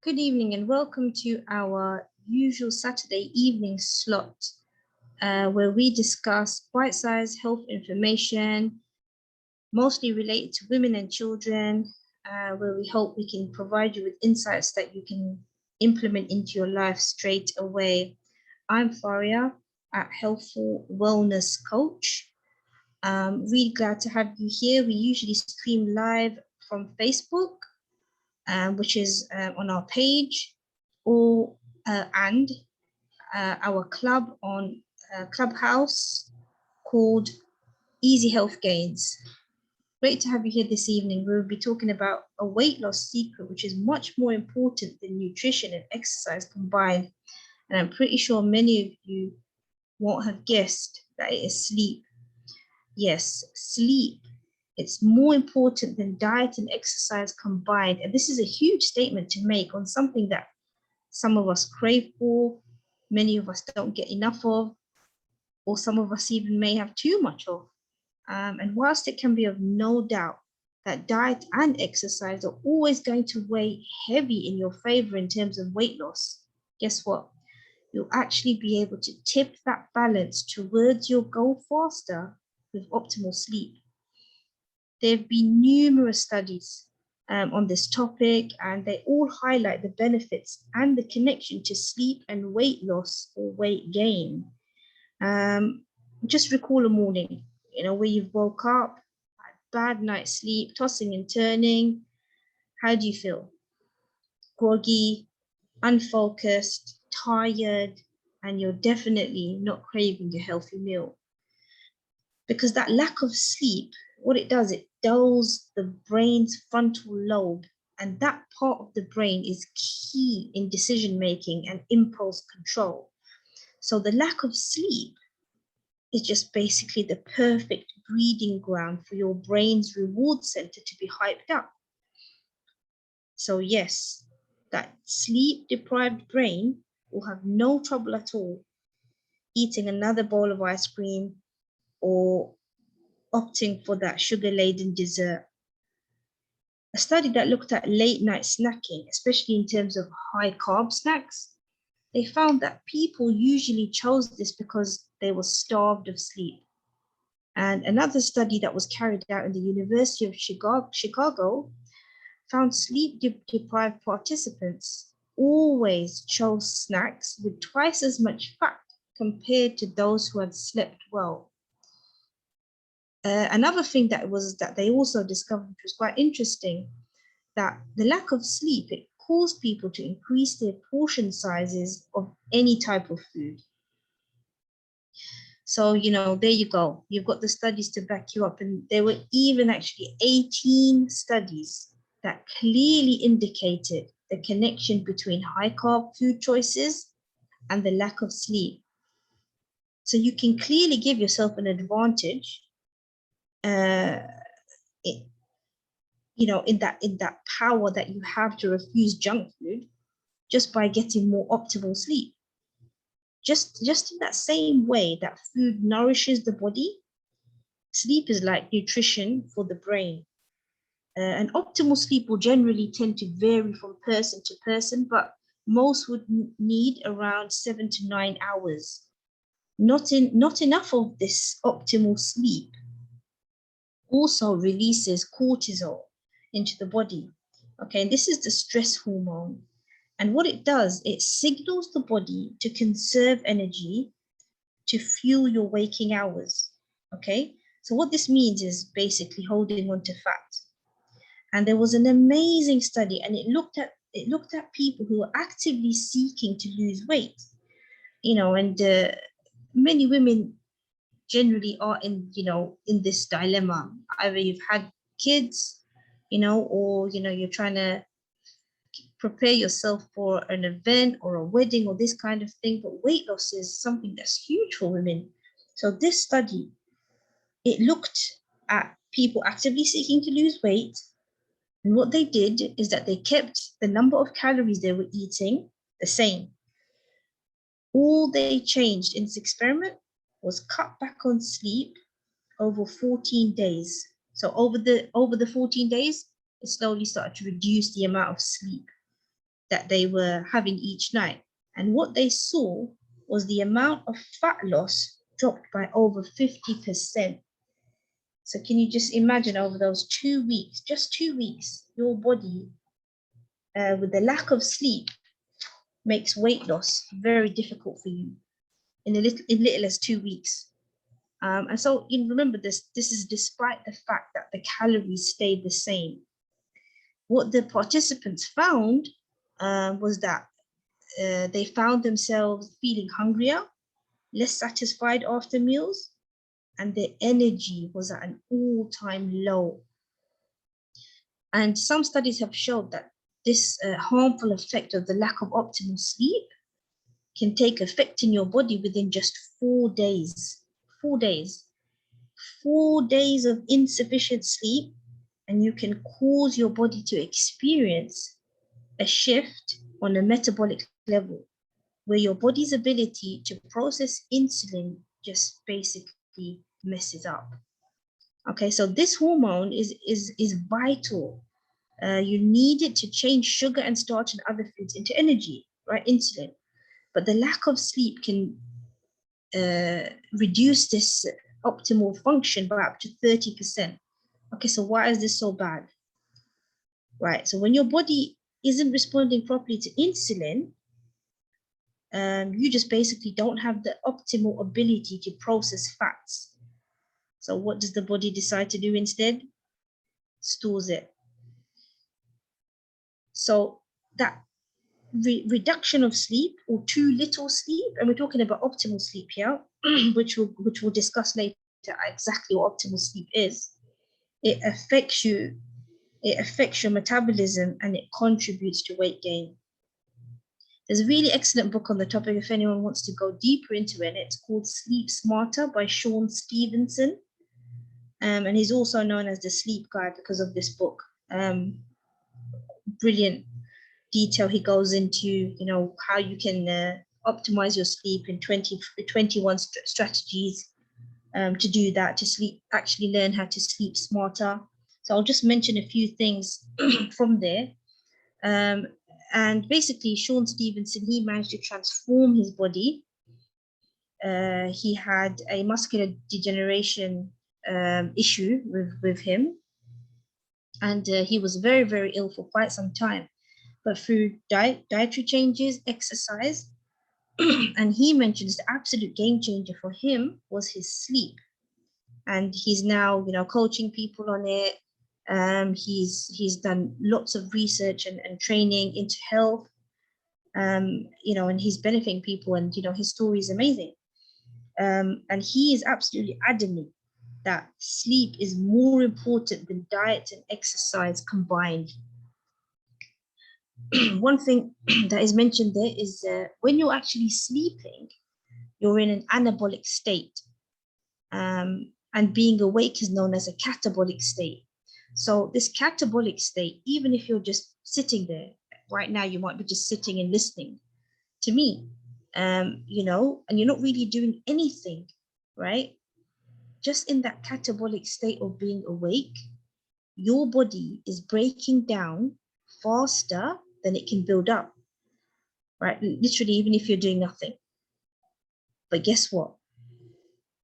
Good evening and welcome to our usual Saturday evening slot where we discuss bite-sized health information, mostly related to women and children, where we hope we can provide you with insights that you can implement into your life straight away. I'm Faria, a Healthful Wellness Coach. Really glad to have you here. We usually stream live from Facebook, which is on our page, or and our club on Clubhouse called Easy Health Gains. Great to have you here this evening. We'll be talking about a weight loss secret, which is much more important than nutrition and exercise combined. And I'm pretty sure many of you won't have guessed that it is sleep. Yes, sleep. It's more important than diet and exercise combined. And this is a huge statement to make on something that some of us crave for, many of us don't get enough of, or some of us even may have too much of. And whilst it can be of no doubt that diet and exercise are always going to weigh heavy in your favor in terms of weight loss, guess what? You'll actually be able to tip that balance towards your goal faster with optimal sleep. There have been numerous studies on this topic, and they all highlight the benefits and the connection to sleep and weight loss or weight gain. Just recall a morning, where you've woke up, had bad night's sleep, tossing and turning. How do you feel? Groggy, unfocused, tired, and you're definitely not craving a healthy meal. Because that lack of sleep, what it does, it dulls the brain's frontal lobe, and that part of the brain is key in decision making and impulse control. So the lack of sleep is just basically the perfect breeding ground for your brain's reward center to be hyped up. So yes, that sleep deprived brain will have no trouble at all eating another bowl of ice cream or opting for that sugar-laden dessert. A study that looked at late night snacking, especially in terms of high carb snacks, they found that people usually chose this because they were starved of sleep. And another study that was carried out in the University of Chicago found sleep-deprived participants always chose snacks with twice as much fat compared to those who had slept well. Another thing that they also discovered, which was quite interesting, that the lack of sleep, it caused people to increase their portion sizes of any type of food. So, there you go. You've got the studies to back you up. And there were even actually 18 studies that clearly indicated the connection between high carb food choices and the lack of sleep. So you can clearly give yourself an advantage in that power that you have to refuse junk food just by getting more optimal sleep. Just in that same way that food nourishes the body, sleep is like nutrition for the brain. And optimal sleep will generally tend to vary from person to person, but most would need around 7 to 9 hours. Not enough of this optimal sleep also releases cortisol into the body. Okay, and this is the stress hormone. And what it does, it signals the body to conserve energy to fuel your waking hours. Okay, so what this means is basically holding on to fat. And there was an amazing study, and it looked at people who were actively seeking to lose weight. And many women generally are in this dilemma. Either you've had kids, or you're trying to prepare yourself for an event or a wedding or this kind of thing. But weight loss is something that's huge for women. So this study, it looked at people actively seeking to lose weight. And what they did is that they kept the number of calories they were eating the same. All they changed in this experiment was cut back on sleep over 14 days. So over the 14 days, it slowly started to reduce the amount of sleep. that they were having each night. And what they saw was the amount of fat loss dropped by over 50%. So can you just imagine over those 2 weeks, just 2 weeks, your body, with the lack of sleep, makes weight loss very difficult for you in little as 2 weeks. And so remember this is despite the fact that the calories stayed the same. What the participants found was that they found themselves feeling hungrier, less satisfied after meals, and their energy was at an all-time low. And some studies have showed that this harmful effect of the lack of optimal sleep can take effect in your body within just 4 days. 4 days. 4 days of insufficient sleep, and you can cause your body to experience a shift on a metabolic level where your body's ability to process insulin just basically messes up. Okay, so this hormone is vital. You need it to change sugar and starch and other foods into energy, right? Insulin. But the lack of sleep can reduce this optimal function by up to 30%. Okay, so why is this so bad? Right, so when your body isn't responding properly to insulin, you just basically don't have the optimal ability to process fats. So what does the body decide to do instead? Stores it. So that reduction of sleep or too little sleep, and we're talking about optimal sleep here, which we'll discuss later exactly what optimal sleep is. It affects your metabolism and it contributes to weight gain. There's a really excellent book on the topic if anyone wants to go deeper into it. It's called Sleep Smarter by Sean Stevenson. And he's also known as the sleep guy because of this book. Brilliant detail he goes into, how you can optimize your sleep in 21 strategies to do that, to actually learn how to sleep smarter. So I'll just mention a few things from there. And basically, Sean Stevenson, he managed to transform his body. He had a muscular degeneration issue with him. And he was very, very ill for quite some time. But through dietary changes, exercise, and he mentions the absolute game changer for him was his sleep. And he's now, coaching people on it. He's done lots of research and training into health, and he's benefiting people, and his story is amazing. And he is absolutely adamant that sleep is more important than diet and exercise combined. One thing that is mentioned there is when you're actually sleeping, you're in an anabolic state, and being awake is known as a catabolic state. So this catabolic state, even if you're just sitting there right now, you might be just sitting and listening to me, and you're not really doing anything, right? Just in that catabolic state of being awake, your body is breaking down faster than it can build up, right? Literally, even if you're doing nothing. But guess what?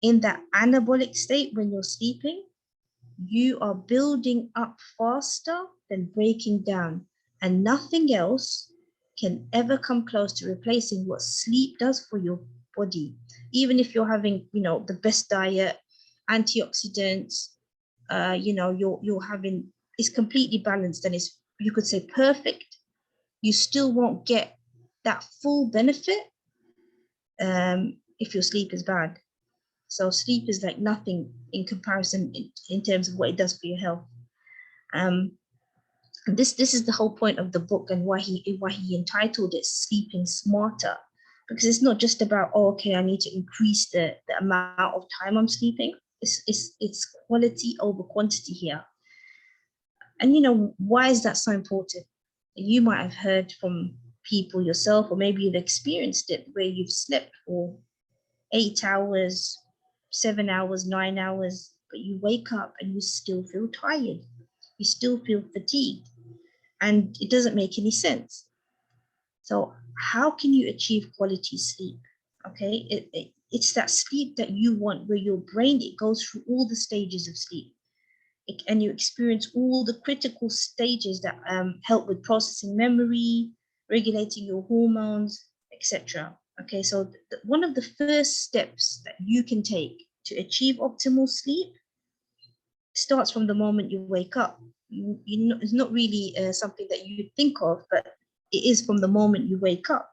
In that anabolic state, when you're sleeping, you are building up faster than breaking down, and nothing else can ever come close to replacing what sleep does for your body. Even if you're having, the best diet, antioxidants, you're having, it's completely balanced and it's, you could say, perfect, you still won't get that full benefit if your sleep is bad. So sleep is like nothing in comparison in terms of what it does for your health. This is the whole point of the book, and why he entitled it Sleeping Smarter, because it's not just about, I need to increase the amount of time I'm sleeping. It's quality over quantity here. And why is that so important? You might have heard from people yourself, or maybe you've experienced it, where you've slept for 8 hours, 7 hours, 9 hours, but you wake up and you still feel tired. You still feel fatigued. And it doesn't make any sense. So how can you achieve quality sleep? Okay, it's that sleep that you want, where your brain, it goes through all the stages of sleep, and you experience all the critical stages that help with processing memory, regulating your hormones, etc. Okay, so one of the first steps that you can take to achieve optimal sleep starts from the moment you wake up. It's not really something that you think of, but it is from the moment you wake up.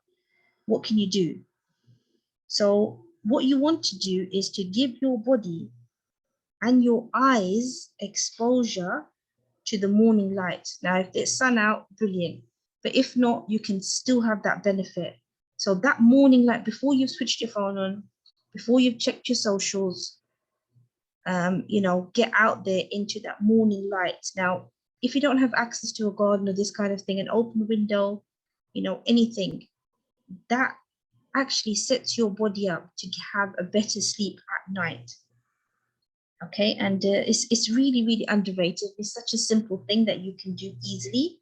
What can you do? So what you want to do is to give your body and your eyes exposure to the morning light. Now, if there's sun out, brilliant. But if not, you can still have that benefit. So that morning light, before you've switched your phone on, before you've checked your socials, get out there into that morning light. Now, if you don't have access to a garden or this kind of thing, an open window, anything, that actually sets your body up to have a better sleep at night. Okay, and it's really, really underrated. It's such a simple thing that you can do easily.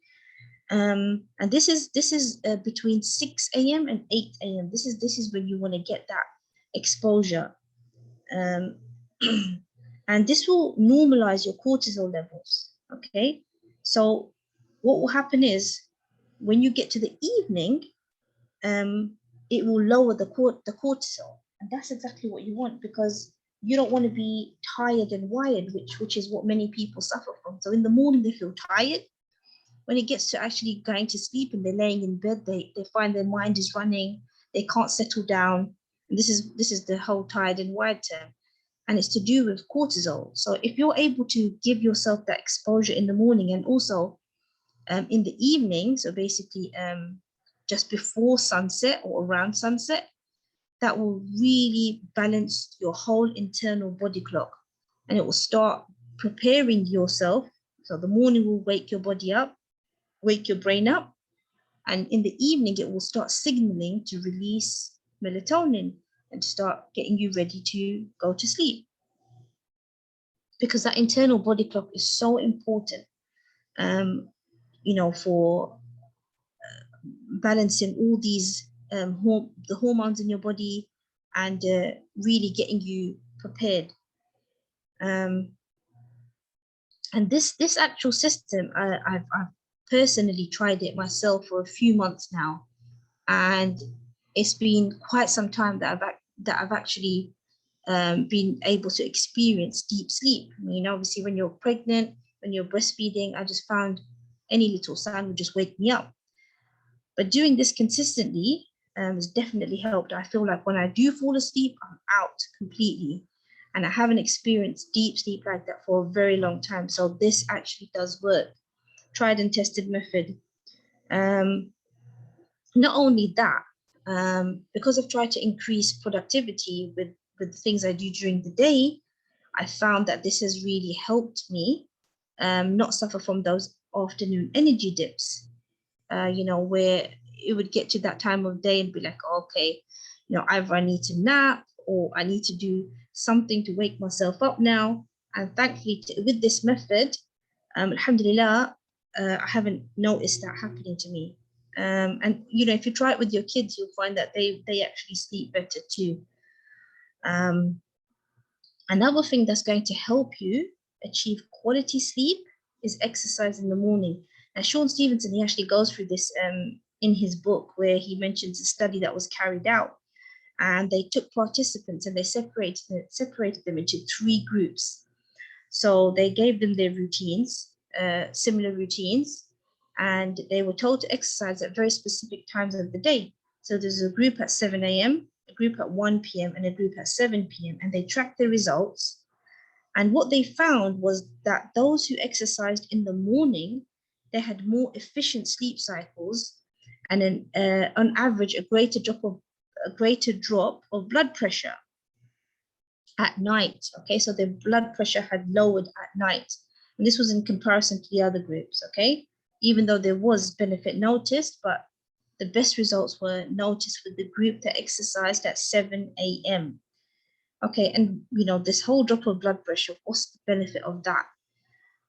And this is between 6 a.m. and 8 a.m. This is when you want to get that exposure. And this will normalize your cortisol levels. Okay, so what will happen is when you get to the evening, it will lower the cortisol, and that's exactly what you want, because you don't want to be tired and wired, which is what many people suffer from. So in the morning they feel tired. When it gets to actually going to sleep and they're laying in bed, they find their mind is running, they can't settle down. And this is the whole tired and wired term, and it's to do with cortisol. So if you're able to give yourself that exposure in the morning, and also in the evening, so basically just before sunset or around sunset, that will really balance your whole internal body clock, and it will start preparing yourself. So the morning will wake your body up, wake your brain up, and in the evening it will start signaling to release melatonin and to start getting you ready to go to sleep, because that internal body clock is so important, for balancing all these the hormones in your body, and really getting you prepared. And this actual system, I've personally tried it myself for a few months now, and it's been quite some time that I've actually been able to experience deep sleep. I mean, obviously, when you're pregnant, when you're breastfeeding, I just found any little sound would just wake me up. But doing this consistently has definitely helped. I feel like when I do fall asleep, I'm out completely. And I haven't experienced deep sleep like that for a very long time. So this actually does work. Tried and tested method. Not only that, because I've tried to increase productivity with the things I do during the day, I found that this has really helped me not suffer from those afternoon energy dips, where it would get to that time of day and be like, okay, either I need to nap or I need to do something to wake myself up now. And thankfully, with this method, alhamdulillah, I haven't noticed that happening to me. And if you try it with your kids, you'll find that they actually sleep better too. Another thing that's going to help you achieve quality sleep is exercise in the morning. Now, Sean Stevenson, he actually goes through this in his book, where he mentions a study that was carried out, and they took participants and they separated them into 3 groups. So they gave them their routines, similar routines, and they were told to exercise at very specific times of the day. So there's a group at 7 a.m., a group at 1 p.m., and a group at 7 p.m., and they tracked the results. And what they found was that those who exercised in the morning, they had more efficient sleep cycles, and on average, a greater drop of blood pressure at night. Okay, so their blood pressure had lowered at night, and this was in comparison to the other groups. Okay, even though there was benefit noticed, but the best results were noticed with the group that exercised at 7 a.m. Okay, and this whole drop of blood pressure, what's the benefit of that?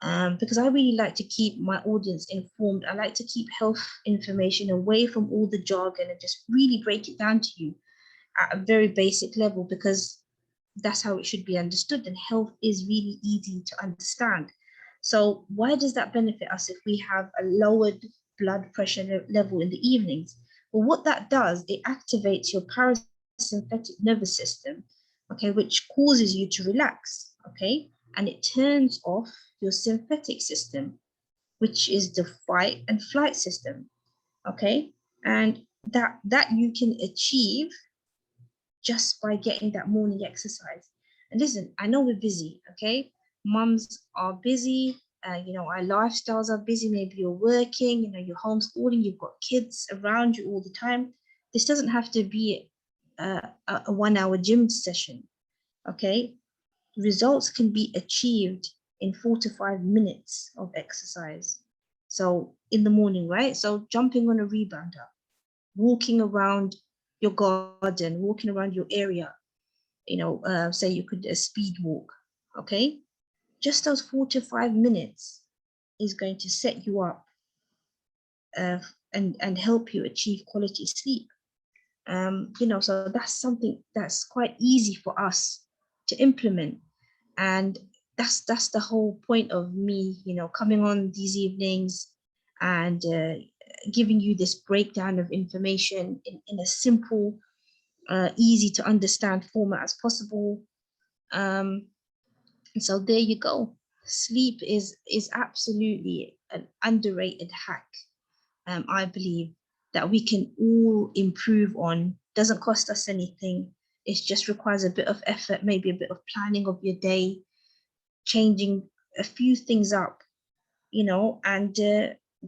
because I really like to keep my audience informed. I like to keep health information away from all the jargon and just really break it down to you at a very basic level, because that's how it should be understood, and health is really easy to understand. So why does that benefit us if we have a lowered blood pressure level in the evenings? Well, what that does, it activates your parasympathetic nervous system, okay, which causes you to relax, okay, and it turns off your sympathetic system, which is the fight and flight system, okay, and that you can achieve just by getting that morning exercise. And listen, I know we're busy, okay? Mums are busy, our lifestyles are busy. Maybe you're working, you're homeschooling, you've got kids around you all the time. This doesn't have to be a 1 hour gym session, okay? Results can be achieved in 4 to 5 minutes of exercise. So in the morning, right? So jumping on a rebounder, walking around your garden, walking around your area, say you could speed walk, okay? Just those 4 to 5 minutes is going to set you up and help you achieve quality sleep. So that's something that's quite easy for us to implement, and that's the whole point of me, coming on these evenings and giving you this breakdown of information in a simple, easy to understand format as possible. And so there you go. Sleep is absolutely an underrated hack. I believe that we can all improve on. Doesn't cost us anything. It just requires a bit of effort, maybe a bit of planning of your day, changing a few things up, and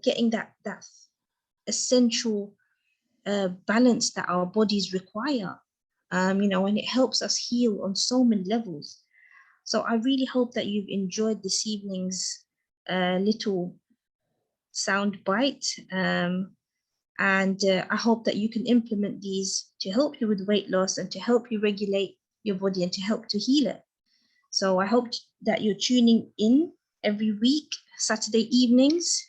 getting that essential balance that our bodies require. And it helps us heal on so many levels. So I really hope that you've enjoyed this evening's little sound bite. And I hope that you can implement these to help you with weight loss and to help you regulate your body and to help to heal it. So I hope that you're tuning in every week, Saturday evenings.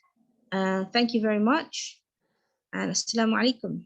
Thank you very much. And Assalamu alaikum.